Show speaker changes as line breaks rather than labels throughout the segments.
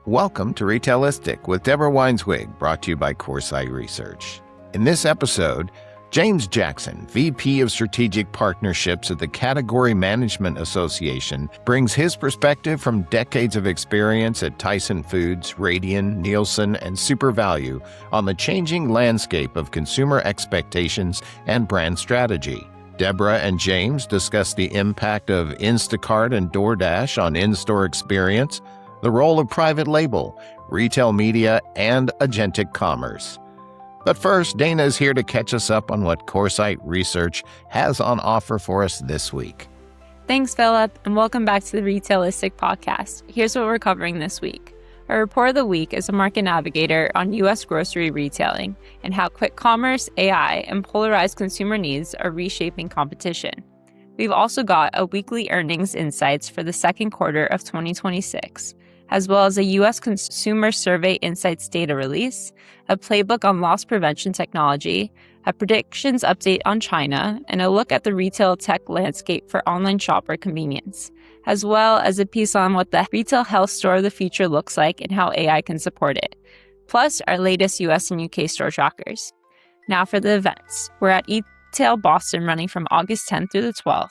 Welcome to Retailistic with Deborah Weinswig, brought to you by Coresight Research. In this episode, James Jackson, VP of Strategic Partnerships at the Category Management Association, brings his perspective from decades of experience at Tyson Foods, Radian, Nielsen, and SuperValue on the changing landscape of consumer expectations and brand strategy. Deborah and James discuss the impact of Instacart and DoorDash on in-store experience, the role of private label, retail media, and agentic commerce. But first, Dana is here to catch us up on what Coresight Research has on offer for us this week.
Thanks, Philip, and welcome back to the Retailistic podcast. Here's what we're covering this week. Our report of the week is a market navigator on U.S. grocery retailing and how quick commerce, AI, and polarized consumer needs are reshaping competition. We've also got a weekly earnings insights for the second quarter of 2026, as well as a U.S. Consumer Survey Insights data release, a playbook on loss prevention technology, a predictions update on China, and a look at the retail tech landscape for online shopper convenience, as well as a piece on what the retail health store of the future looks like and how AI can support it, plus our latest U.S. and U.K. store trackers. Now for the events. We're at Retail Boston running from August 10th through the 12th.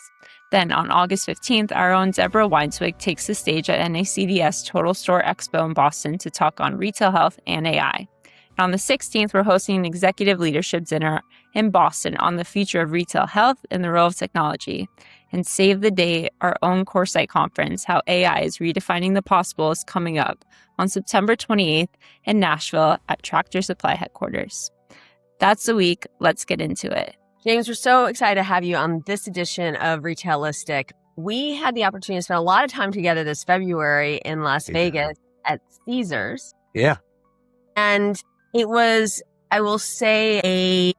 Then on August 15th, our own Deborah Weinswig takes the stage at NACDS Total Store Expo in Boston to talk on retail health and AI. And on the 16th, we're hosting an executive leadership dinner in Boston on the future of retail health and the role of technology. And Save the Day, our own Coresight conference, how AI is redefining the possible, is coming up on September 28th in Nashville at Tractor Supply headquarters. That's the week. Let's get into it.
James, we're so excited to have you on this edition of Retailistic. We had the opportunity to spend a lot of time together this February in Las Vegas at Caesars.
Yeah.
And it was, I will say, a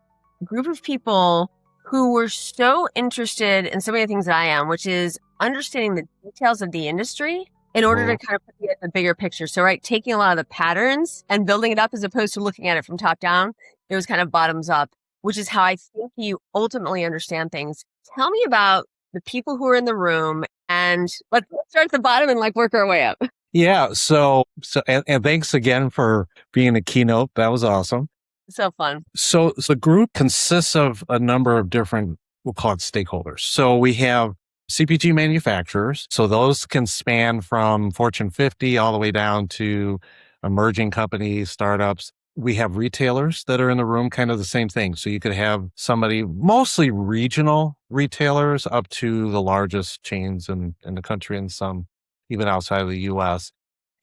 group of people who were so interested in so many things that I am, which is understanding the details of the industry in order to kind of put together the bigger picture. So, right, taking a lot of the patterns and building it up as opposed to looking at it from top down, it was kind of bottoms up, which is how I think you ultimately understand things. Tell me about the people who are in the room, and let's start at the bottom and work our way up.
Yeah. So and thanks again for being a keynote. That was awesome.
So fun.
So the group consists of a number of different, we'll call it stakeholders. So we have CPG manufacturers. So those can span from Fortune 50 all the way down to emerging companies, startups. We have retailers that are in the room, kind of the same thing. So you could have somebody, mostly regional retailers, up to the largest chains in the country and some even outside of the U.S.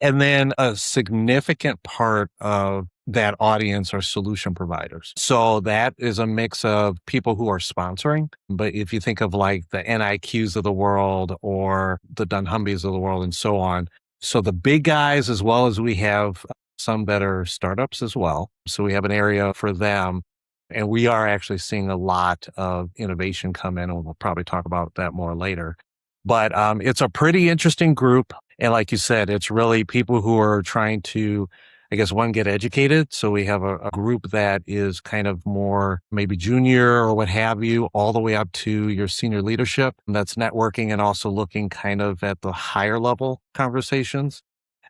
And then a significant part of that audience are solution providers. So that is a mix of people who are sponsoring. But if you think of the NIQs of the world or the dunnhumbies of the world and so on. So the big guys, as well as we have some that are startups as well. So we have an area for them. And we are actually seeing a lot of innovation come in, and we'll probably talk about that more later. But it's a pretty interesting group. And like you said, it's really people who are trying to, I guess, one, get educated. So we have a group that is kind of more maybe junior or what have you, all the way up to your senior leadership. And that's networking and also looking kind of at the higher level conversations.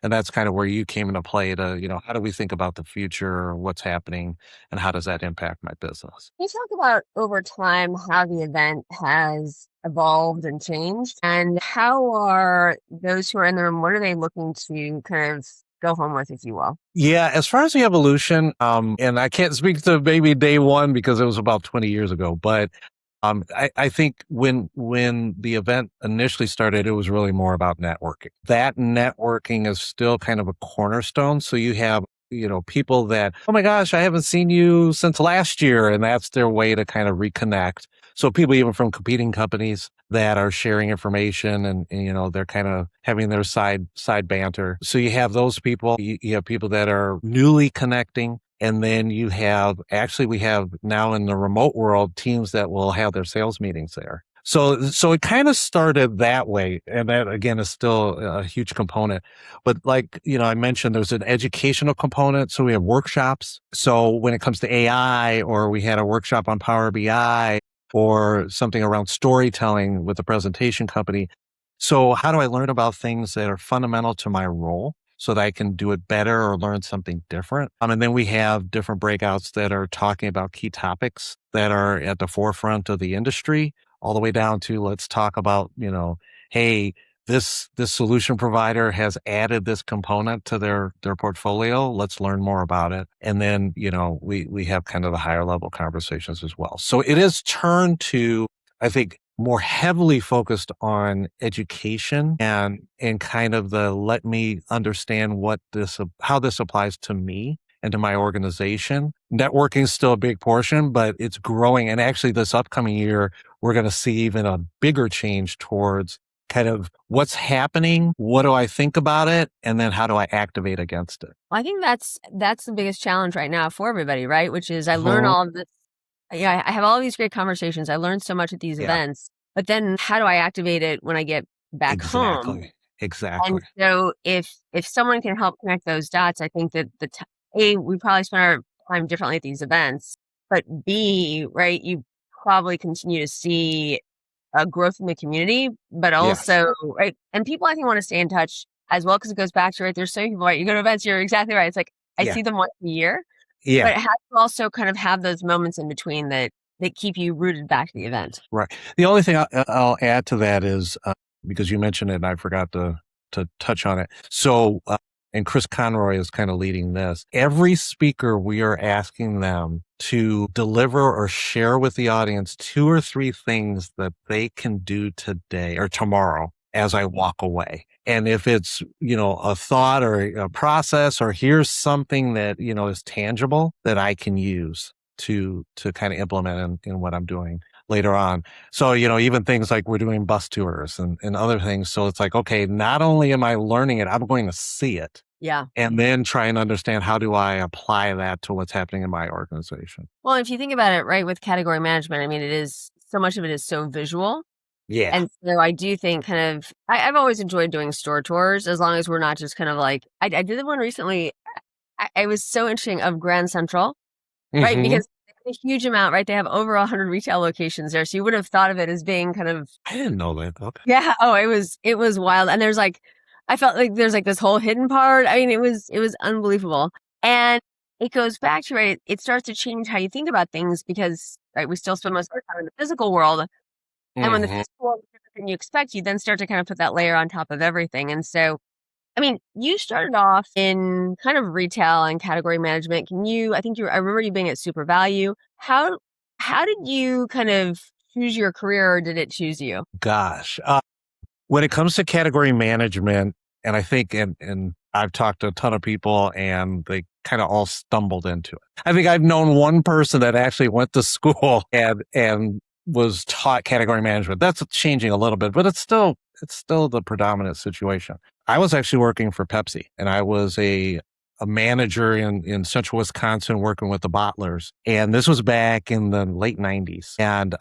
And that's kind of where you came into play to, how do we think about the future, what's happening, and how does that impact my business?
Can you talk about over time how the event has evolved and changed? And how are those who are in the room, what are they looking to kind of go home with, if you will?
Yeah, as far as the evolution, and I can't speak to maybe day one because it was about 20 years ago, but I think when the event initially started, it was really more about networking. That networking is still kind of a cornerstone. So you have, people that, oh my gosh, I haven't seen you since last year. And that's their way to kind of reconnect. So people even from competing companies that are sharing information and they're kind of having their side banter. So you have those people, you have people that are newly connecting. And then we have now in the remote world, teams that will have their sales meetings there. So it kind of started that way. And that again is still a huge component. But I mentioned there's an educational component. So we have workshops. So when it comes to AI, or we had a workshop on Power BI or something around storytelling with a presentation company. So how do I learn about things that are fundamental to my role? so that I can do it better or learn something different. And then we have different breakouts that are talking about key topics that are at the forefront of the industry, all the way down to let's talk about, hey, this solution provider has added this component to their portfolio. Let's learn more about it. And then, we have kind of the higher level conversations as well. So it is turned to, I think, more heavily focused on education and kind of the let me understand how this applies to me and to my organization. Networking is still a big portion, but it's growing. And actually this upcoming year, we're going to see even a bigger change towards kind of what's happening, what do I think about it, and then how do I activate against it?
Well, I think that's the biggest challenge right now for everybody, right? Which is I learn all of this. Yeah, I have all these great conversations. I learned so much at these events, but then how do I activate it when I get back home?
Exactly.
And so if someone can help connect those dots, I think that we probably spend our time differently at these events, but B, right, you probably continue to see a growth in the community, but also, right, and people I think want to stay in touch as well because it goes back to, right, there's so many people, right, you go to events, you're exactly right. It's like, I see them once a year, but it has to also kind of have those moments in between that keep you rooted back to the event.
Right. The only thing I'll add to that is, because you mentioned it and I forgot to touch on it. So, and Chris Conroy is kind of leading this. Every speaker, we are asking them to deliver or share with the audience 2 or 3 things that they can do today or tomorrow as I walk away. And if it's, a thought or a process, or here's something that, is tangible that I can use to kind of implement in what I'm doing later on. So, even things like we're doing bus tours and other things. So it's like, okay, not only am I learning it, I'm going to see it.
Yeah.
And then try and understand how do I apply that to what's happening in my organization.
Well, if you think about it, right, with category management, I mean, it is, so much of it is so visual.
Yeah.
And so I do think kind of, I've always enjoyed doing store tours as long as we're not just kind of like, I did one recently. I was so interesting of Grand Central, right?
Mm-hmm.
Because a huge amount, right? They have over 100 retail locations there. So you would have thought of it as being kind of.
I didn't know that. Okay.
Yeah. Oh, it was wild. And there's like, I felt like there's like this whole hidden part. I mean, it was unbelievable. And it goes back to, right, it starts to change how you think about things because, right, we still spend most of our time in the physical world. And when the physical world is different than you expect, you then start to kind of put that layer on top of everything. And so, I mean, you started off in kind of retail and category management. I remember you being at Super Value. How did you kind of choose your career, or did it choose you?
Gosh. When it comes to category management, and I think, and I've talked to a ton of people and they kind of all stumbled into it. I think I've known one person that actually went to school and was taught category management. That's changing a little bit, but it's still the predominant situation. I was actually working for Pepsi, and I was a manager in central Wisconsin working with the bottlers. And this was back in the late 90s. And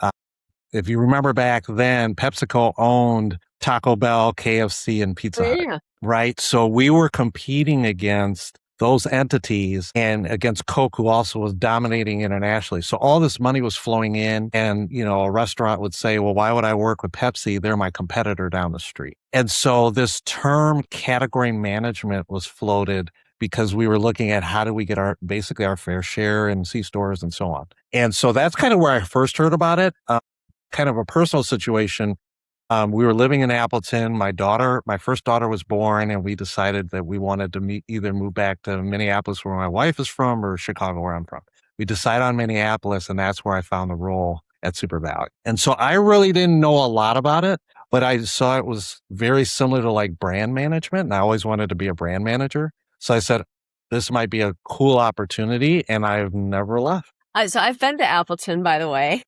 if you remember back then, PepsiCo owned Taco Bell, KFC, and Pizza Hut, right? So we were competing against those entities and against Coke, who also was dominating internationally. So all this money was flowing in, and, a restaurant would say, well, why would I work with Pepsi? They're my competitor down the street. And so this term category management was floated because we were looking at how do we get our fair share in C-stores and so on. And so that's kind of where I first heard about it. Kind of a personal situation. We were living in Appleton. My first daughter was born, and we decided that we wanted to either move back to Minneapolis, where my wife is from, or Chicago, where I'm from. We decided on Minneapolis, and that's where I found the role at Super Value. And so I really didn't know a lot about it, but I saw it was very similar to like brand management, and I always wanted to be a brand manager. So I said, this might be a cool opportunity, and I've never left.
So I've been to Appleton, by the way.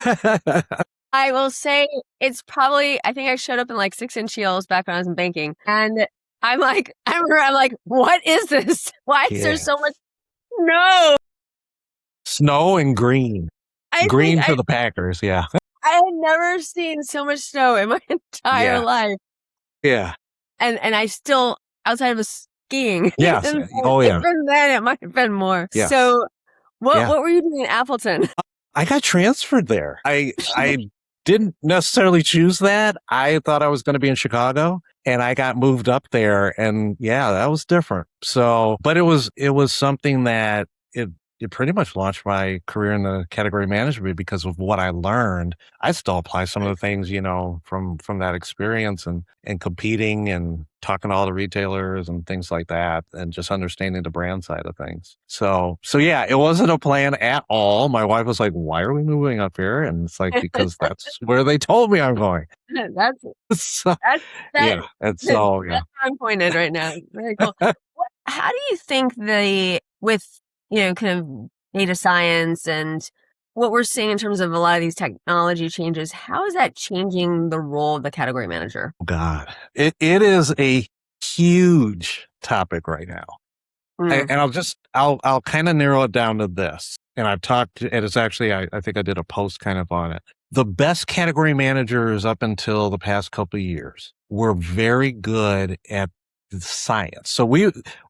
I will say it's probably, I think I showed up in like 6-inch heels back when I was in banking. And I'm like, what is this? Why is there so much snow?
Snow and green. Green for the Packers, yeah.
I had never seen so much snow in my entire life.
Yeah.
And I still, outside of skiing.
Yes.
Even then, it might have been more.
Yes.
So what were you doing in Appleton?
I got transferred there. I didn't necessarily choose that. I thought I was going to be in Chicago. and I got moved up there, and yeah, that was different. So, but it was something that it pretty much launched my career in the category management because of what I learned. I still apply some of the things, from that experience and competing and talking to all the retailers and things like that, and just understanding the brand side of things. So yeah, it wasn't a plan at all. My wife was like, "Why are we moving up here?" And it's like, because that's where they told me I'm going.
That's
So,
that's
yeah. And so, yeah.
that's where I'm pointed right now. Very cool. How do you think with kind of data science and what we're seeing in terms of a lot of these technology changes, how is that changing the role of the category manager?
God, it is a huge topic right now.
Mm.
And I'll kind of narrow it down to this. And I've talked, and it's actually, I think I did a post kind of on it. The best category managers up until the past couple of years were very good at the science. So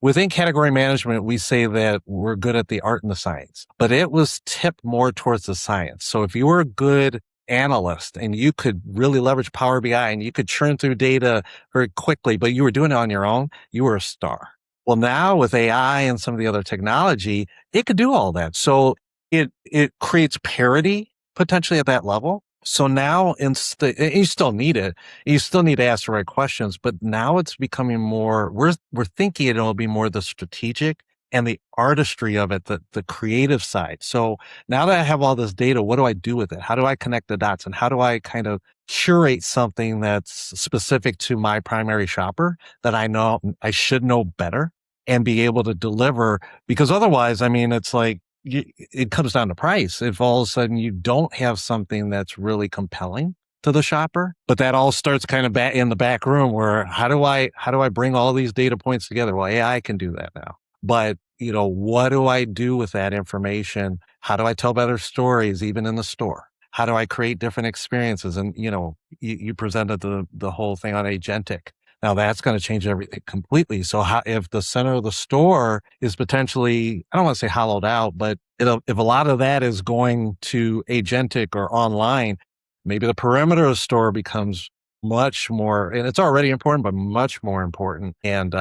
within category management, we say that we're good at the art and the science, but it was tipped more towards the science. So if you were a good analyst and you could really leverage Power BI and you could churn through data very quickly, but you were doing it on your own, you were a star. Well, now with AI and some of the other technology, it could do all that. So it creates parity potentially at that level. So now you still need it. You still need to ask the right questions, but now it's becoming more, we're thinking it'll be more the strategic and the artistry of it, the creative side. So now that I have all this data, what do I do with it? How do I connect the dots, and how do I kind of curate something that's specific to my primary shopper that I know I should know better and be able to deliver? Because otherwise, I mean, it's like, it comes down to price. If all of a sudden you don't have something that's really compelling to the shopper, but that all starts kind of back in the back room where how do I bring all these data points together? Well, AI can do that now. But, what do I do with that information? How do I tell better stories even in the store? How do I create different experiences? And, you presented the whole thing on agentic. Now that's going to change everything completely. So if the center of the store is potentially, I don't want to say hollowed out, but if a lot of that is going to agentic or online, maybe the perimeter of the store becomes much more, and it's already important, but much more important. And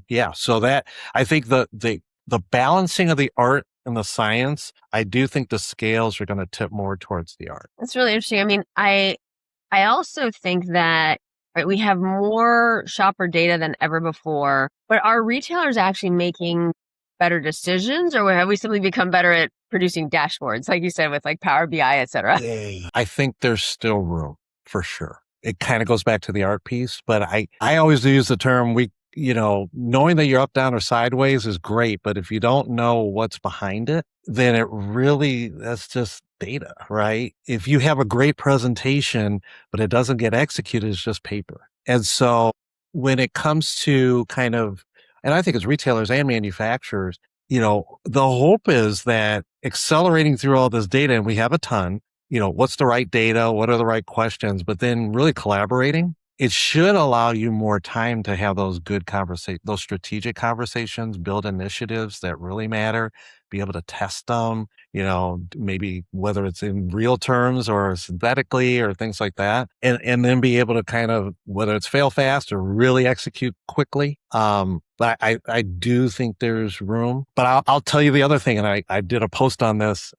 yeah, so that, I think the balancing of the art and the science, I do think the scales are going to tip more towards the art.
That's really interesting. I mean, I also think that we have more shopper data than ever before, but are retailers actually making better decisions, or have we simply become better at producing dashboards, like you said, with like Power BI, et cetera?
I think there's still room for sure. It kind of goes back to the art piece, but I always use the term knowing that you're up, down, or sideways is great, but if you don't know what's behind it, then that's just data, right? If you have a great presentation, but it doesn't get executed, it's just paper. And so when it comes to kind of, and I think it's retailers and manufacturers, the hope is that accelerating through all this data, and we have a ton, what's the right data? What are the right questions? But then really collaborating, it should allow you more time to have those good conversations, those strategic conversations, build initiatives that really matter, be able to test them, maybe whether it's in real terms or synthetically or things like that. And then be able to kind of, whether it's fail fast or really execute quickly. But I do think there's room, but I'll tell you the other thing. And I did a post on this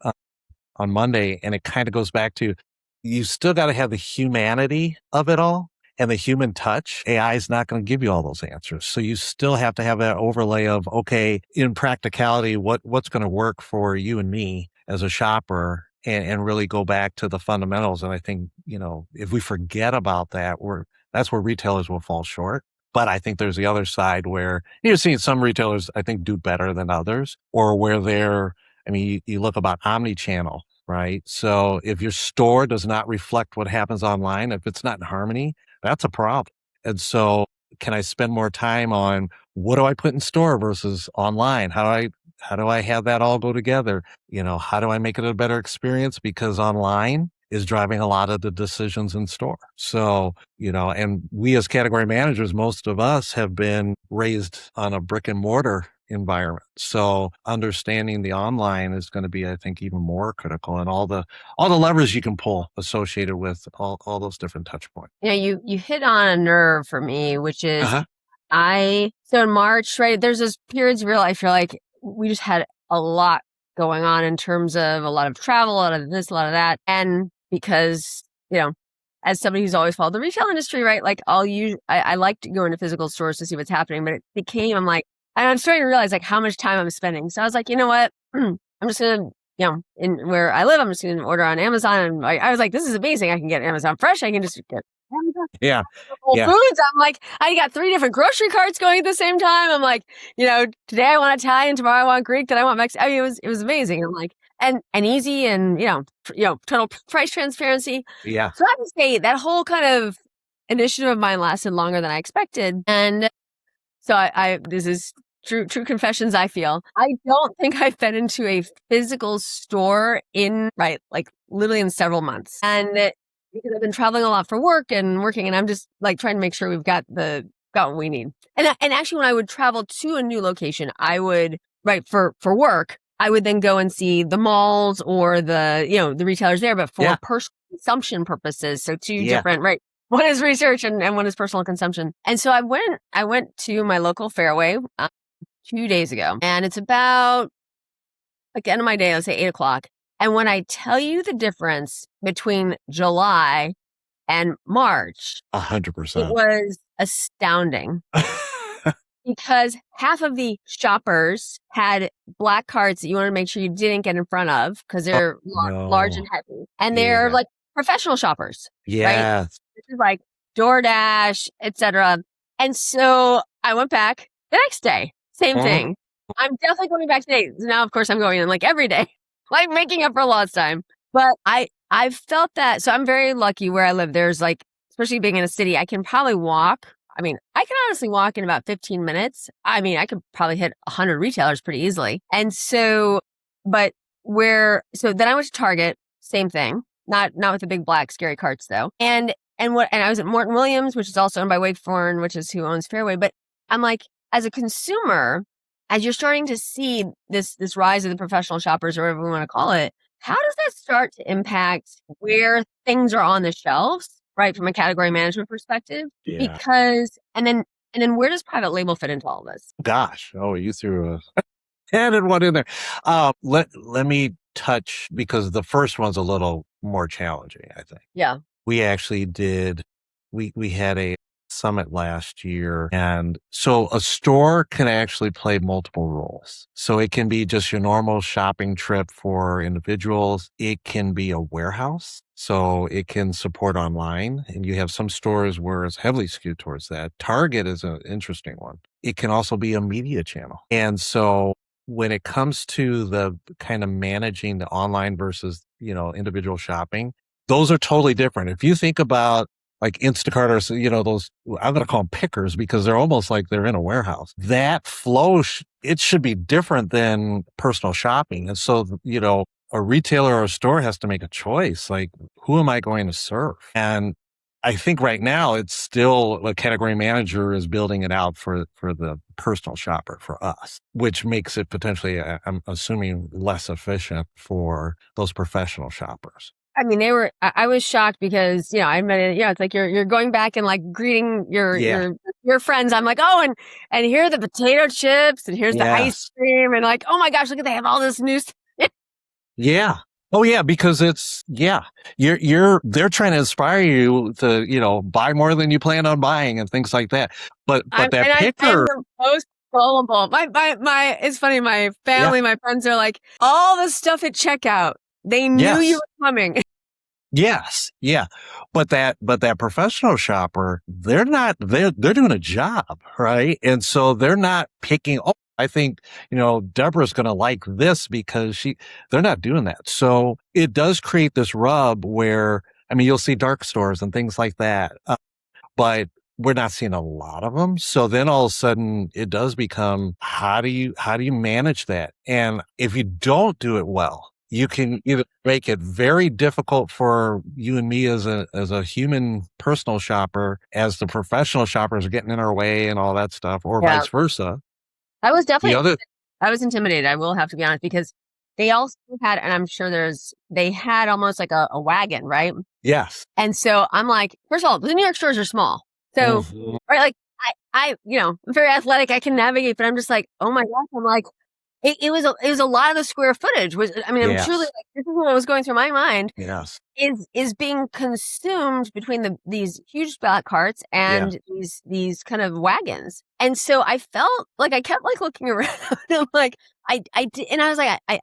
on Monday, and it kind of goes back to, you still got to have the humanity of it all. And the human touch. AI is not going to give you all those answers. So you still have to have that overlay of, okay, in practicality, what's going to work for you and me as a shopper, and really go back to the fundamentals. And I think, if we forget about that, that's where retailers will fall short. But I think there's the other side where you're seeing some retailers, I think, do better than others, or where you look about omni-channel, right? So if your store does not reflect what happens online, if it's not in harmony, that's a problem. And so can I spend more time on what do I put in store versus online? How do I have that all go together? How do I make it a better experience? Because online, is driving a lot of the decisions in store. So, and we as category managers, most of us have been raised on a brick and mortar environment. So understanding the online is going to be, I think, even more critical, and all the levers you can pull associated with all those different touch points.
Yeah, you hit on a nerve for me, which is
Uh-huh.
so in March, right, there's this periods where I feel like we just had a lot going on in terms of a lot of travel, a lot of this, a lot of that. And because, as somebody who's always followed the retail industry, right, like I like to go into physical stores to see what's happening, but it became, I'm starting to realize like how much time I'm spending. So I was like, you know what, I'm just going to, in where I live, I'm just going to order on Amazon. And I was like, this is amazing. I can get Amazon Fresh. I can just get Amazon.
Yeah.
Whole
Yeah.
Foods. I'm like, I got 3 different grocery carts going at the same time. I'm like, today I want Italian, tomorrow I want Greek, then I want Mexican. I mean, it was amazing. I'm like, and easy, and total price transparency.
Yeah.
So I have to say that whole kind of initiative of mine lasted longer than I expected. And so I this is true confessions. I feel I don't think I've been into a physical store like literally in several months, and because I've been traveling a lot for work and working, and I'm just like trying to make sure we've got what we need. And actually, when I would travel to a new location, I would for work, I would then go and see the malls or the retailers there, but for personal consumption purposes. So two different, right? One is research and one is personal consumption. And so I went to my local Fairway 2 days ago, and it's about like end of my day, let's say 8:00. And when I tell you the difference between July and March,
100%.
it was astounding. Because half of the shoppers had black carts that you want to make sure you didn't get in front of because they're large and heavy. And they're like professional shoppers.
Yeah.
Right? This is like DoorDash, etc. And so I went back the next day. Same thing. I'm definitely going back today. Now, of course, I'm going in like every day, like making up for lost time. But I've felt that. So I'm very lucky where I live. There's like, especially being in a city, I can probably walk. I mean, I can honestly walk in about 15 minutes. I mean, I could probably hit 100 retailers pretty easily. And so, so then I went to Target, same thing, not with the big black scary carts though. And I was at Morton Williams, which is also owned by Wakefern, which is who owns Fairway. But I'm like, as a consumer, as you're starting to see this rise of the professional shoppers or whatever we want to call it, how does that start to impact where things are on the shelves? Right, from a category management perspective, because and then where does private label fit into all this?
Gosh, you threw a added one in there. Let me touch, because the first one's a little more challenging, I think.
Yeah,
we actually did. We had a summit last year, and so a store can actually play multiple roles. So it can be just your normal shopping trip for individuals. It can be a warehouse, so it can support online, and you have some stores where it's heavily skewed towards that. Target is an interesting one. It can also be a media channel. And so when it comes to the kind of managing the online versus individual shopping, those are totally different. If you think about like Instacart or, those, I'm going to call them pickers because they're almost like they're in a warehouse. That flow, it should be different than personal shopping. And so, a retailer or a store has to make a choice. Like, who am I going to serve? And I think right now it's still a category manager is building it out for the personal shopper, for us, which makes it potentially, I'm assuming, less efficient for those professional shoppers.
I mean, I was shocked because, I admit, it's like you're going back and like greeting your friends. I'm like, oh, and here are the potato chips and here's the ice cream. And like, oh my gosh, look at, they have all this new stuff.
Yeah. Oh yeah. Because they're trying to inspire you to, buy more than you plan on buying and things like that. But that picker.
I'm the most gullible. It's funny. My family, my friends are like, all the stuff at checkout. They knew you were coming.
Yes. Yeah. But that professional shopper, they're doing a job, right? And so they're not picking, I think, Deborah's going to like this because they're not doing that. So it does create this rub where, you'll see dark stores and things like that. But we're not seeing a lot of them. So then all of a sudden it does become, how do you manage that? And if you don't do it well, you can either make it very difficult for you and me as a human personal shopper, as the professional shoppers are getting in our way and all that stuff, or
Yeah.
vice versa.
I was definitely,
The
I was intimidated. I will have to be honest, because they also had, and I'm sure they had almost like a wagon, right?
yes.
And so I'm like, first of all, the New York stores are small. So,
Mhm.
right, like I'm very athletic. I can navigate, but I'm just like, oh my gosh, I'm like, it was a lot of the square footage I'm truly
Yes.
like, this is what was going through my mind
Yes.
is being consumed between these huge black carts
Yeah.
and these kind of wagons. And so I felt like I kept like looking around. I'm like, I did, and I was like, I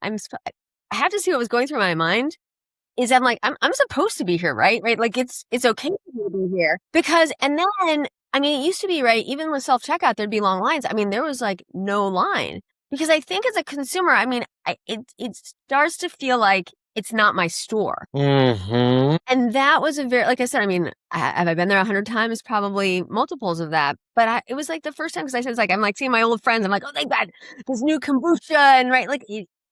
have to see what was going through my mind. Is I'm like, I'm supposed to be here, right? Right? Like it's okay for me to be here because, and then it used to be right. Even with self checkout, there'd be long lines. There was like no line because I think as a consumer, it starts to feel like it's not my store.
Mm-hmm.
And that was a very, like I said, have I been there 100 times? Probably multiples of that. But it was like the first time because I said, it's like, I'm like seeing my old friends. I'm like, oh, they got this new kombucha and right, like,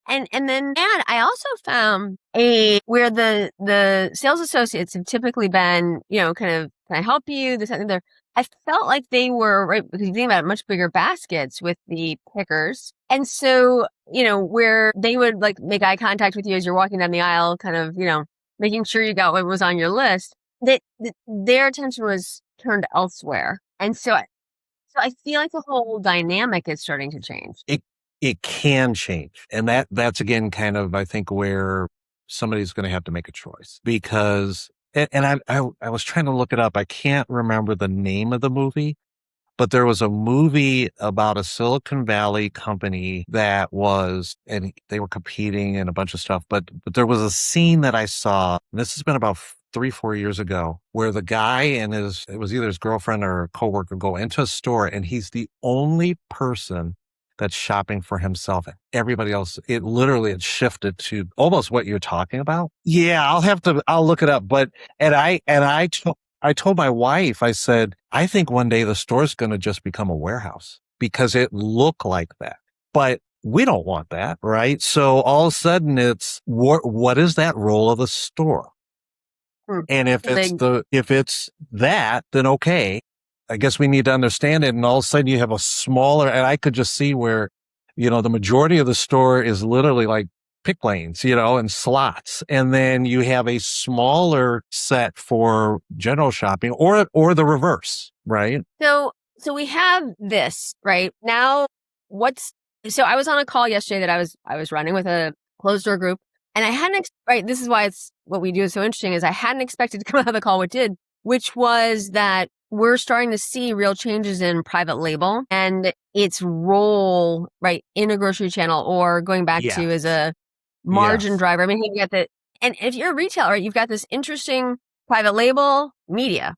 and I also found where the sales associates have typically been, kind of, can I help you? This, that, and the other. I felt like they were, right, because you think about it, much bigger baskets with the pickers. And so, where they would like make eye contact with you as you're walking down the aisle, kind of, making sure you got what was on your list, that their attention was turned elsewhere. And so I feel like the whole dynamic is starting to change.
It can change. And that's again kind of, I think, where somebody's going to have to make a choice because, and I was trying to look it up. I can't remember the name of the movie, but there was a movie about a Silicon Valley company and they were competing and a bunch of stuff. But there was a scene that I saw, and this has been about 3-4 years ago, where the guy and it was either his girlfriend or a coworker go into a store and he's the only person that's shopping for himself. Everybody else, it shifted to almost what you're talking about. Yeah, I'll look it up. I told my wife, I said, I think one day the store's going to just become a warehouse because it looked like that. But we don't want that, right? So all of a sudden it's, what is that role of the store? And if it's that, then okay. I guess we need to understand it. And all of a sudden you have a smaller, and I could just see where, the majority of the store is literally like pick lanes, and slots. And then you have a smaller set for general shopping or the reverse, right?
So we have this right now. So I was on a call yesterday that I was running with a closed door group, and I hadn't, right. This is why it's what we do is so interesting is I hadn't expected to come out of the call, which was that we're starting to see real changes in private label and its role, right, in a grocery channel or going back to as a margin driver. You got and if you're a retailer, right, you've got this interesting private label media.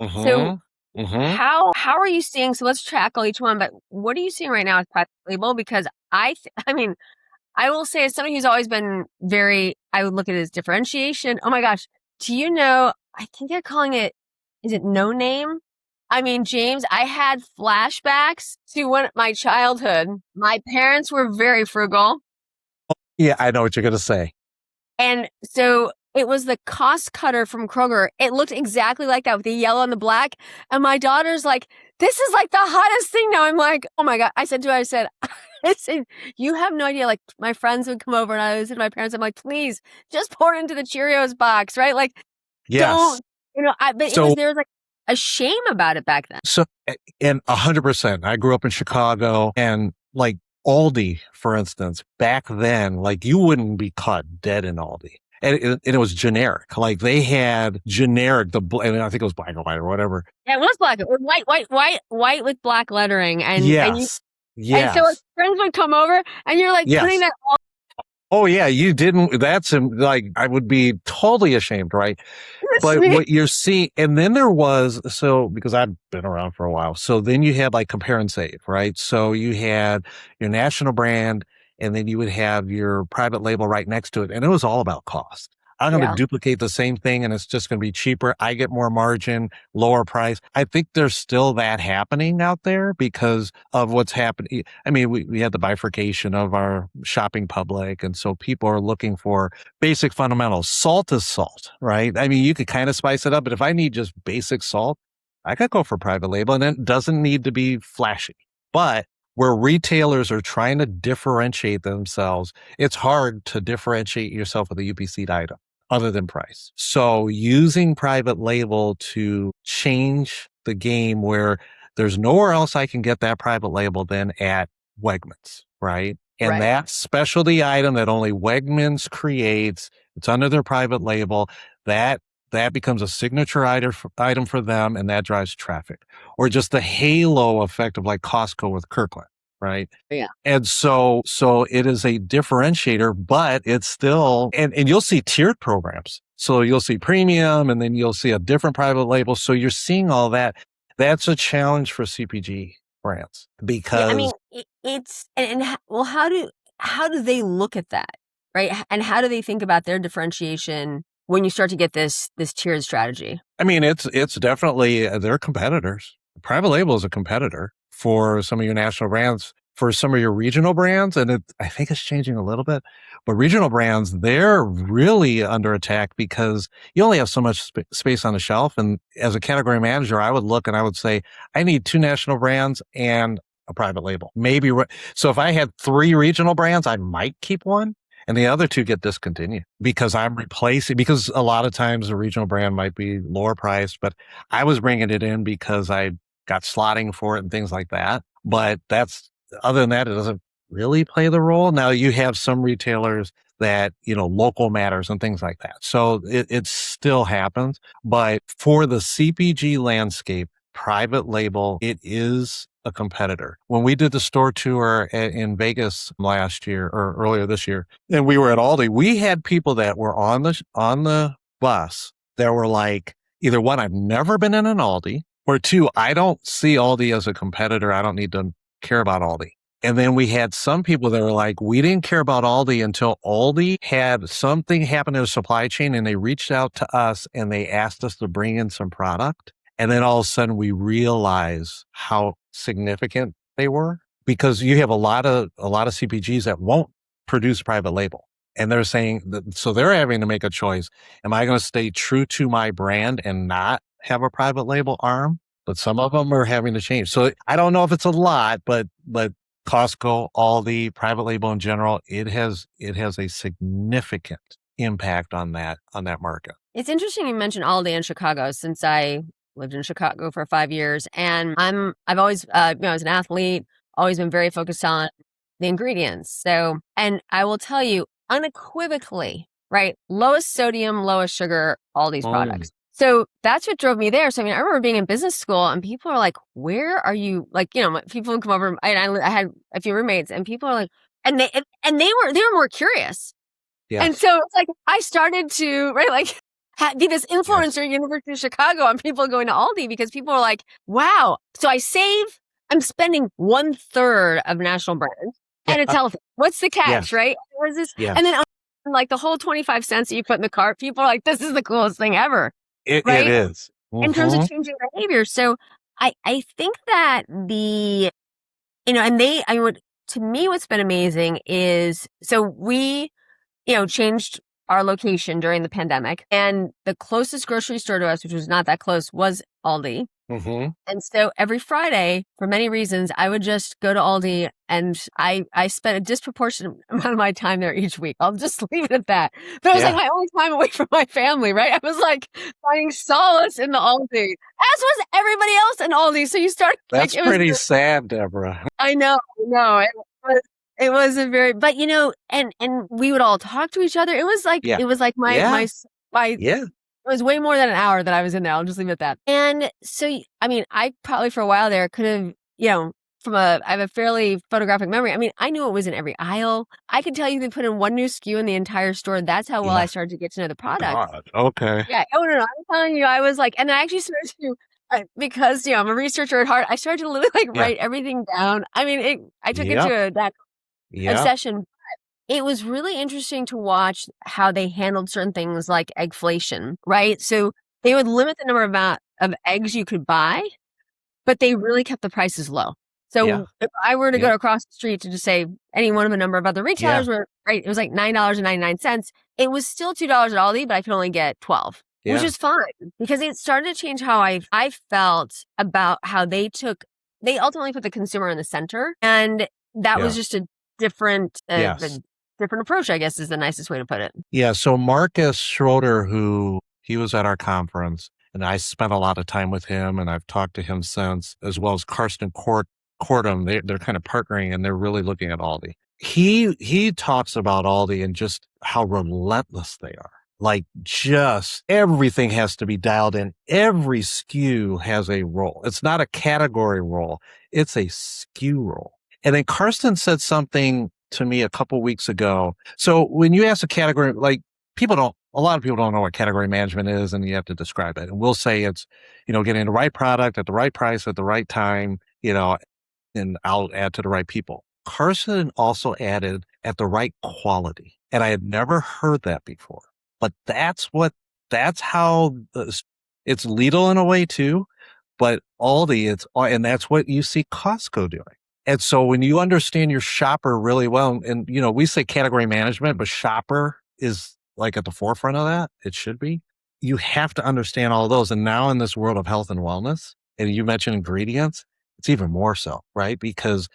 Mm-hmm.
So how are you seeing, so let's tackle each one, but what are you seeing right now with private label? Because I will say as somebody who's always been I would look at it as differentiation. Oh my gosh. Do you know, I think they're calling it, is it No Name? James, I had flashbacks to my childhood. My parents were very frugal.
Yeah, I know what you're going to say.
And so it was the cost cutter from Kroger. It looked exactly like that with the yellow and the black. And my daughter's like, this is like the hottest thing now. I'm like, oh my God. I said, you have no idea. Like my friends would come over and I would say to my parents, I'm like, please just pour it into the Cheerios box, right? Like,
yes.
Don't, there was like a shame about it back then.
So, and 100%, I grew up in Chicago and like Aldi, for instance, back then, like you wouldn't be caught dead in Aldi. And it was generic. Like they had generic, and I think it was black and white or whatever.
Yeah, it was black. It was white with black lettering. And,
yes.
And so friends would come over and you're like putting that all.
Oh yeah, you didn't, that's like, I would be totally ashamed, right? But what you're seeing, and then there was, because I've been around for a while, so then you had like compare and save, right? So you had your national brand, and then you would have your private label right next to it, and it was all about cost. I'm going to
Yeah.
duplicate the same thing and it's just going to be cheaper. I get more margin, lower price. I think there's still that happening out there because of what's happening. I mean, we had the bifurcation of our shopping public. And so people are looking for basic fundamentals. Salt is salt, right? I mean, you could kind of spice it up, but if I need just basic salt, I could go for private label and it doesn't need to be flashy. But where retailers are trying to differentiate themselves, it's hard to differentiate yourself with a UPC item other than price. So using private label to change the game where there's nowhere else I can get that private label than at Wegmans, right? And
Right.
that specialty item that only Wegmans creates, it's under their private label, that becomes a signature item for them, and that drives traffic. Or just the halo effect of like Costco with Kirkland, right?
Yeah.
And so it is a differentiator, but it's still, and you'll see tiered programs. So you'll see premium, and then you'll see a different private label. So you're seeing all that. That's a challenge for CPG brands because
Yeah, I mean, it's well, how do they look at that, right? And how do they think about their differentiation when you start to get this tiered strategy?
I mean, it's definitely they're competitors. Private label is a competitor for some of your national brands, for some of your regional brands, and I think it's changing a little bit. But regional brands, they're really under attack because you only have so much space on the shelf. And as a category manager, I would look and I would say, I need 2 national brands and a private label. Maybe so. If I had 3 regional brands, I might keep one. And the other 2 get discontinued because I'm replacing, because a lot of times a regional brand might be lower priced, but I was bringing it in because I got slotting for it and things like that. But other than that, it doesn't really play the role. Now you have some retailers that, local matters and things like that. So it still happens. But for the CPG landscape, private label, it is a competitor. When we did the store tour in Vegas last year or earlier this year, and we were at Aldi, we had people that were on the bus that were like, either 1, I've never been in an Aldi, or 2, I don't see Aldi as a competitor. I don't need to care about Aldi. And then we had some people that were like, we didn't care about Aldi until Aldi had something happen in the supply chain and they reached out to us and they asked us to bring in some product. And then all of a sudden we realize how significant they were, because you have a lot of CPGs that won't produce private label. And they're saying that, so they're having to make a choice. Am I going to stay true to my brand and not have a private label arm? But some of them are having to change. So I don't know if it's a lot, but Costco, Aldi, private label in general, it has a significant impact on that market.
It's interesting you mentioned Aldi in Chicago, since I lived in Chicago for 5 years, and I've always, I was an athlete, always been very focused on the ingredients. So, and I will tell you unequivocally, right, lowest sodium, lowest sugar, all these products. So that's what drove me there. So, I mean, I remember being in business school and people are like, where are you? Like, people would come over, and I had a few roommates and people are like, and they were more curious.
Yeah.
And so it's like, I started to, right, like, be this influencer at University of Chicago on people going to Aldi, because people are like, wow. So I'm spending 1/3 of national brands and it's healthy. What's the catch, right? Where's this?
Yeah.
And then like the whole 25 cents that you put in the cart, people are like, this is the coolest thing ever.
It
right?
is.
In terms of changing behavior. So I think that to me, what's been amazing is, so we, changed our location during the pandemic, and the closest grocery store to us, which was not that close, was Aldi.
Mm-hmm.
And so every Friday, for many reasons, I would just go to Aldi, and I spent a disproportionate amount of my time there each week. I'll just leave it at that. But it was like my only time away from my family, right? I was like finding solace in the Aldi, as was everybody else in Aldi. So you start.
That's pretty sad, Deborah.
I know. It was a very, but and we would all talk to each other. It was like my it was way more than an hour that I was in there. I'll just leave it at that. And so, I mean, I probably for a while there could have, I have a fairly photographic memory. I mean, I knew it was in every aisle. I could tell you they put in one new SKU in the entire store. That's how well I started to get to know the product.
God, okay.
Yeah. Oh, no. I'm telling you, I was like, and I actually started to, because, I'm a researcher at heart, I started to literally write everything down. I mean, I took it to that obsession. it was really interesting to watch how they handled certain things like eggflation, right? So they would limit the amount of eggs you could buy, but they really kept the prices low.
Yeah.
So if I were to
Yeah.
go across the street to just say any one of a number of other retailers were right, it was like $9.99. It was still $2 at Aldi, but I could only get 12, which
Yeah.
is fine because it started to change how I felt about how they ultimately put the consumer in the center. And that was just a different,
Yes.
different approach, I guess is the nicest way to put it.
Yeah. So Marcus Schroeder, he was at our conference, and I spent a lot of time with him, and I've talked to him since, as well as Karsten Kortum. They're kind of partnering, and they're really looking at Aldi. He talks about Aldi and just how relentless they are. Like, just everything has to be dialed in. Every SKU has a role. It's not a category role. It's a SKU role. And then Karsten said something to me a couple weeks ago. So when you ask a category, like, a lot of people don't know what category management is, and you have to describe it. And we'll say it's, getting the right product at the right price at the right time, and I'll add to the right people. Carson also added at the right quality. And I had never heard that before. But that's how it's Lidl in a way too, but Aldi, and that's what you see Costco doing. And so when you understand your shopper really well, and we say category management, but shopper is like at the forefront of that. It should be. You have to understand all those. And now in this world of health and wellness, and you mentioned ingredients, it's even more so, right? Because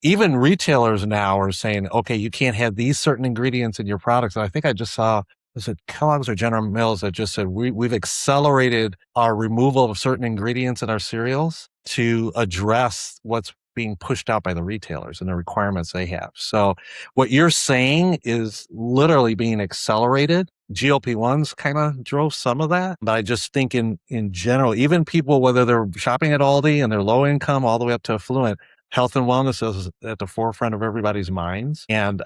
even retailers now are saying, okay, you can't have these certain ingredients in your products. And I think I just saw, was it Kellogg's or General Mills that just said, we've accelerated our removal of certain ingredients in our cereals to address what's being pushed out by the retailers and the requirements they have. So what you're saying is literally being accelerated. GLP-1s kind of drove some of that. But I just think in general, even people, whether they're shopping at Aldi and they're low income all the way up to affluent, health and wellness is at the forefront of everybody's minds. And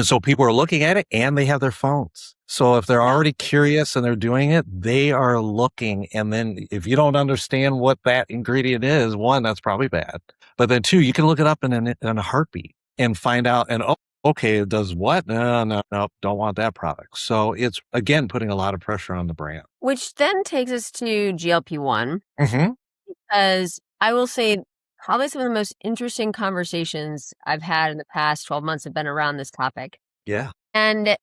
so people are looking at it and they have their phones. So if they're already curious and they're doing it, they are looking. And then if you don't understand what that ingredient is, one, that's probably bad. But then two, you can look it up in a heartbeat and find out, and okay, it does what? No, don't want that product. So it's, again, putting a lot of pressure on the brand.
Which then takes us to GLP-1.
Mm-hmm.
Because I will say probably some of the most interesting conversations I've had in the past 12 months have been around this topic.
Yeah.
And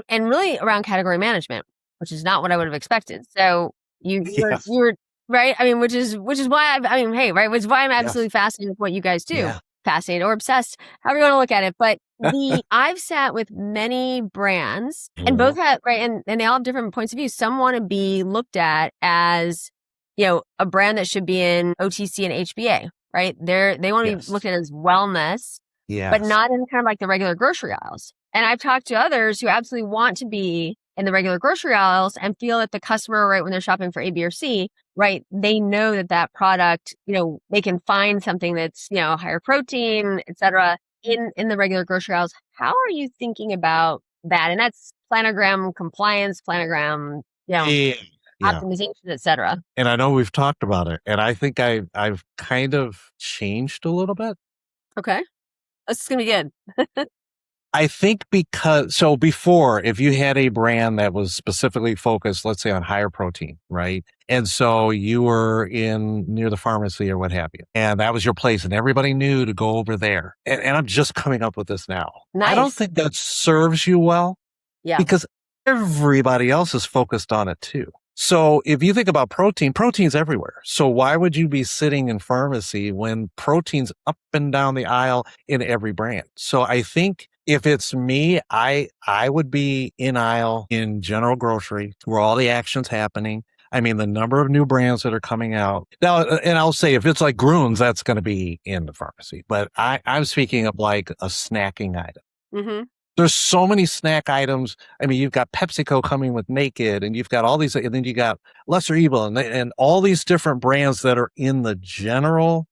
really around category management, which is not what I would have expected. So you were right. Which is why which is why I'm absolutely fascinated with what you guys do. Yeah. Fascinated or obsessed, however you want to look at it. But I've sat with many brands and both have, and they all have different points of view. Some want to be looked at as, a brand that should be in OTC and HBA, right? They want to be looked at as wellness, but not in kind of like the regular grocery aisles. And I've talked to others who absolutely want to be in the regular grocery aisles and feel that the customer, right, when they're shopping for A, B, or C, right, they know that product, they can find something that's, higher protein, et cetera, in the regular grocery aisles. How are you thinking about that? And that's planogram compliance, planogram, optimization, et cetera.
And I know we've talked about it, and I think I've kind of changed a little bit.
Okay. This is going to be good.
I think so before, if you had a brand that was specifically focused, let's say on higher protein, right? And so you were near the pharmacy or what have you, and that was your place and everybody knew to go over there. And I'm just coming up with this now.
Nice.
I don't think that serves you well.
Yeah.
Because everybody else is focused on it too. So if you think about protein's everywhere. So why would you be sitting in pharmacy when protein's up and down the aisle in every brand? So I think if it's me, I would be in aisle in general grocery where all the action's happening. The number of new brands that are coming out now, and I'll say if it's like Grooms, that's going to be in the pharmacy, but I'm speaking of like a snacking item.
Mm-hmm.
There's so many snack items. You've got PepsiCo coming with Naked, and you've got all these, and then you got Lesser Evil, and all these different brands that are in the general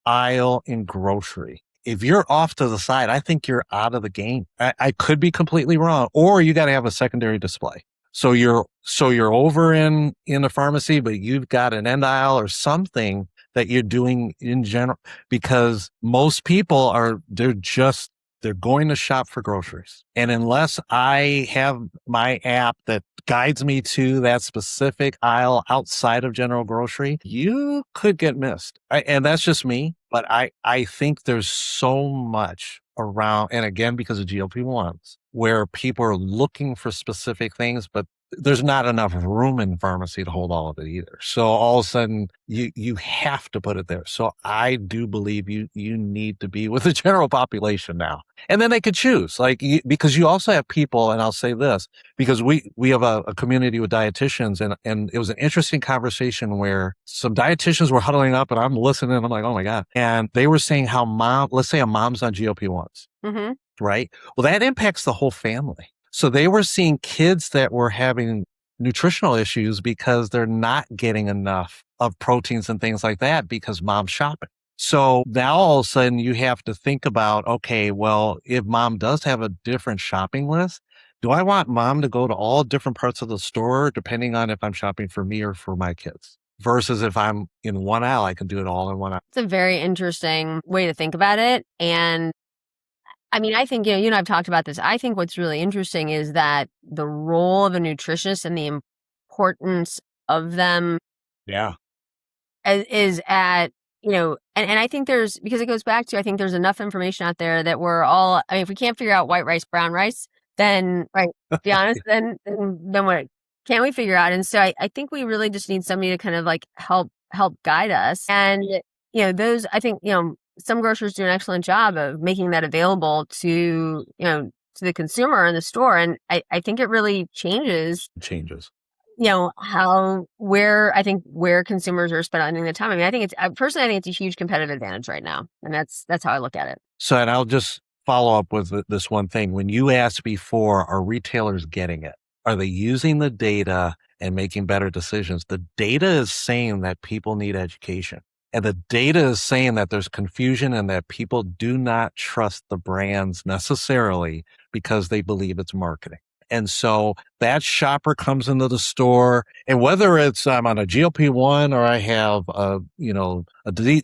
aisle in grocery. If you're off to the side, I think you're out of the game. I could be completely wrong, or you got to have a secondary display. So you're over in the pharmacy, but you've got an end aisle or something that you're doing in general, because most people they're just they're going to shop for groceries. And unless I have my app that guides me to that specific aisle outside of general grocery, you could get missed. And that's just me. But I think there's so much around, and again, because of GLP-1s, where people are looking for specific things, but there's not enough room in pharmacy to hold all of it either. So all of a sudden you have to put it there. So I do believe you need to be with the general population now. And then they could choose, because you also have people, and I'll say this, because we have a community with dietitians, and it was an interesting conversation where some dietitians were huddling up, and I'm listening, and I'm like, oh my God. And they were saying how let's say a mom's on GLP-1s, right? Well, that impacts the whole family. So they were seeing kids that were having nutritional issues because they're not getting enough of proteins and things like that because mom's shopping. So now all of a sudden you have to think about, okay, well, if mom does have a different shopping list, do I want mom to go to all different parts of the store depending on if I'm shopping for me or for my kids? Versus if I'm in one aisle, I can do it all in one aisle.
It's a very interesting way to think about it. And I mean, I think, you and I've talked about this. I think what's really interesting is that the role of a nutritionist and the importance of them is at, and I think because it goes back to, I think there's enough information out there that we're all, I mean, if we can't figure out white rice, brown rice, then, right, to be honest, then what can't we figure out? And so I think we really just need somebody to kind of like help guide us. And, I think, some grocers do an excellent job of making that available to the consumer in the store. And I think it really changes, where consumers are spending the time. I mean, I think it's a huge competitive advantage right now. And that's how I look at it.
So, and I'll just follow up with this one thing. When you asked before, are retailers getting it? Are they using the data and making better decisions? The data is saying that people need education. And the data is saying that there's confusion and that people do not trust the brands necessarily because they believe it's marketing. And so that shopper comes into the store, and whether it's I'm on a GLP-1 or I have a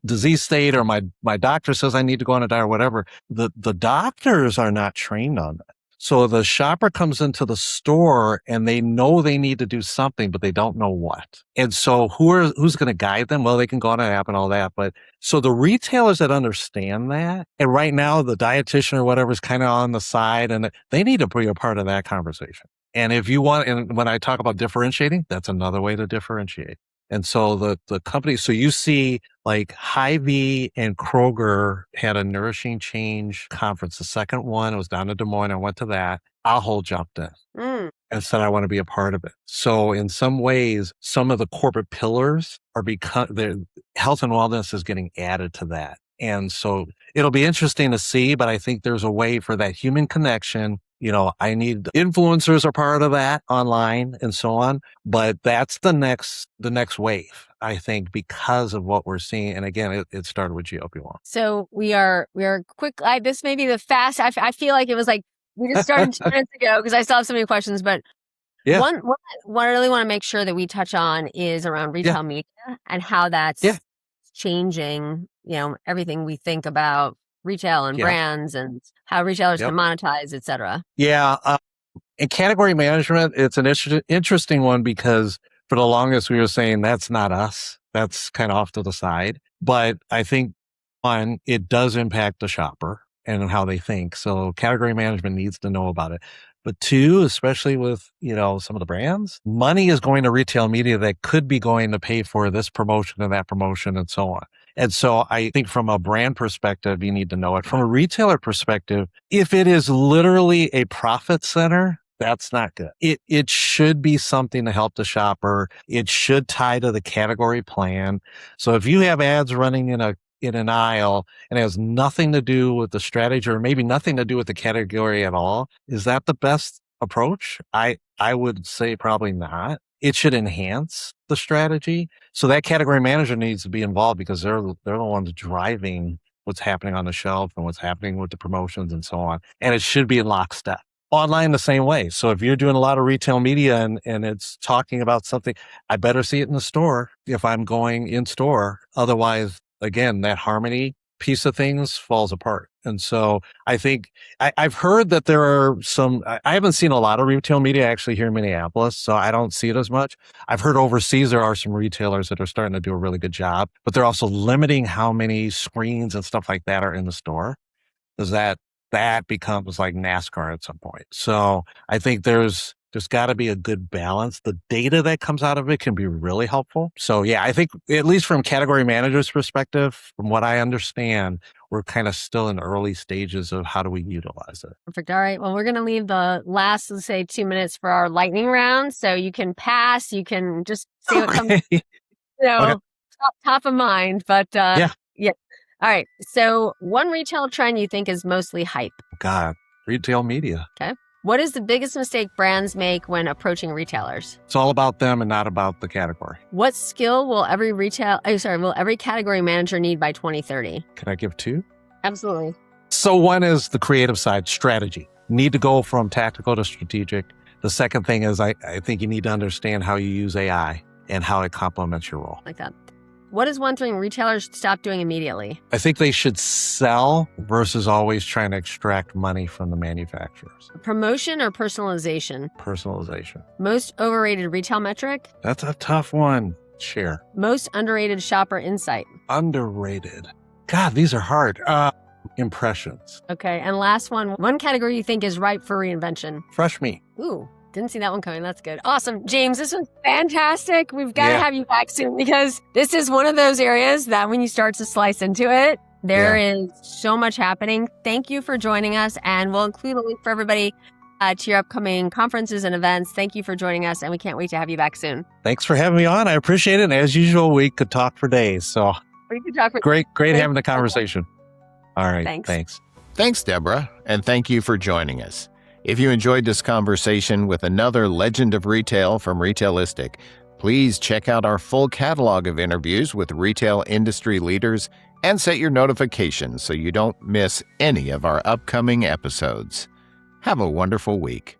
disease state, or my doctor says I need to go on a diet or whatever, the doctors are not trained on that. So the shopper comes into the store and they know they need to do something, but they don't know what. And so who's going to guide them? Well, they can go on an app and all that. But so the retailers that understand that, and right now the dietitian or whatever is kind of on the side, and they need to be a part of that conversation. And if you want, and when I talk about differentiating, that's another way to differentiate. And so the company, so you see like Hy-Vee and Kroger had a Nourishing Change conference. The second one was down in Des Moines. I went to that. Ahold jumped in and said, I want to be a part of it. So in some ways, some of the corporate pillars their health and wellness is getting added to that. And so it'll be interesting to see, but I think there's a way for that human connection. I need influencers are part of that online and so on, but that's the next wave, I think, because of what we're seeing. And again, it started with GLP-1.
So we are quick. This may be the fast. I feel like it was like we just started 2 minutes ago because I still have so many questions. But one I really want to make sure that we touch on is around retail media and how that's changing. Everything we think about retail and brands and how retailers can monetize, et cetera.
Yeah. In category management, it's an interesting one because for the longest we were saying that's not us. That's kind of off to the side. But I think, one, it does impact the shopper and how they think. So category management needs to know about it. But two, especially with, some of the brands, money is going to retail media that could be going to pay for this promotion and that promotion and so on. And so I think from a brand perspective, you need to know it. From a retailer perspective, if it is literally a profit center, that's not good. It should be something to help the shopper. It should tie to the category plan. So if you have ads running in an aisle and it has nothing to do with the strategy or maybe nothing to do with the category at all, is that the best approach? I would say probably not. It should enhance the strategy. So that category manager needs to be involved because they're the ones driving what's happening on the shelf and what's happening with the promotions and so on. And it should be in lockstep. Online the same way. So if you're doing a lot of retail media and it's talking about something, I better see it in the store if I'm going in store. Otherwise, again, that harmony piece of things falls apart. And so I think I've heard that there are I haven't seen a lot of retail media actually here in Minneapolis, so I don't see it as much. I've heard overseas there are some retailers that are starting to do a really good job, but they're also limiting how many screens and stuff like that are in the store, because that becomes like NASCAR at some point. So I think there's got to be a good balance. The data that comes out of it can be really helpful. So yeah, I think at least from category managers' perspective, from what I understand, we're kind of still in early stages of how do we utilize it.
Perfect. All right. Well, we're going to leave the last, let's say, 2 minutes for our lightning round. So you can pass, you can just say what comes,
Okay.
top of mind. But
Yeah.
All right. So one retail trend you think is mostly hype.
God, retail media.
Okay. What is the biggest mistake brands make when approaching retailers?
It's all about them and not about the category.
What skill will every category manager need by 2030?
Can I give 2?
Absolutely.
So one is the creative side, strategy. Need to go from tactical to strategic. The second thing is I think you need to understand how you use AI and how it complements your role.
Like that. What is one thing retailers should stop doing immediately?
I think they should sell versus always trying to extract money from the manufacturers.
Promotion or personalization?
Personalization.
Most overrated retail metric?
That's a tough one. Share.
Most underrated shopper insight?
Underrated. God, these are hard. Impressions.
Okay. And last one category you think is ripe for reinvention?
Fresh meat.
Ooh. Didn't see that one coming. That's good. Awesome. James, this was fantastic. We've got to have you back soon because this is one of those areas that when you start to slice into it, there is so much happening. Thank you for joining us. And we'll include a link for everybody to your upcoming conferences and events. Thank you for joining us. And we can't wait to have you back soon.
Thanks for having me on. I appreciate it. And as usual, we could talk for days. So
We could talk for
great having the conversation. All right. Thanks.
Thanks, Deborah. And thank you for joining us. If you enjoyed this conversation with another legend of retail from Retailistic, please check out our full catalog of interviews with retail industry leaders and set your notifications so you don't miss any of our upcoming episodes. Have a wonderful week.